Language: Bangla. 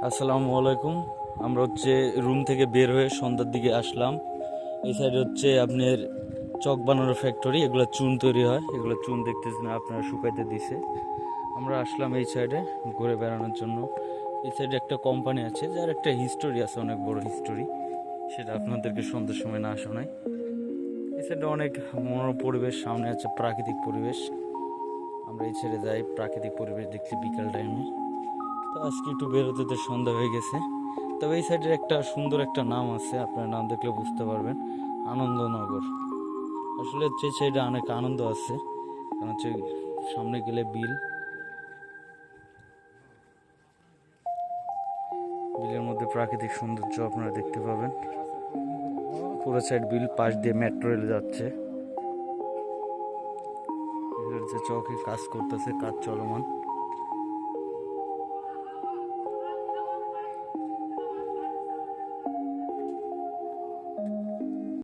আসসালামু আলাইকুম। আমরা রুম থেকে বের হয়ে সন্ধ্যার দিকে আসলাম। এই সাইডে আপনার চক বানানোর ফ্যাক্টরি, এগুলো চুন তৈরি হয়। এগুলো চুন দেখতেছেন আপনারা, শুকাইতে দিছে। আমরা আসলাম এই সাইডে ঘুরে বেড়ানোর জন্য। এই সাইডে একটা কোম্পানি আছে যার একটা হিস্টোরি আছে, অনেক বড় হিস্টোরি। সেটা আপনাদেরকে সন্ধ্যার সময় না শোনায়। এই সাইডে অনেক মনোরম পরিবেশ, সামনে আছে প্রাকৃতিক পরিবেশ। আমরা এই সাইডে যাই প্রাকৃতিক পরিবেশ দেখতে বিকাল টাইমে। তো আজকে একটু বেরোতে তো সন্ধ্যা হয়ে গেছে। তবে এই সাইডের একটা সুন্দর একটা নাম আছে, আপনার নাম দেখলে বুঝতে পারবেন, আনন্দনগর। আসলে যে সাইডে অনেক আনন্দ আছে, কারণ সামনে গেলে বিলের মধ্যে প্রাকৃতিক সৌন্দর্য আপনারা দেখতে পাবেন। পুরো সাইড বিল, পাশ দিয়ে মেট্রো রেল যাচ্ছে। চকে কাজ করতেছে, কাজ চলমান।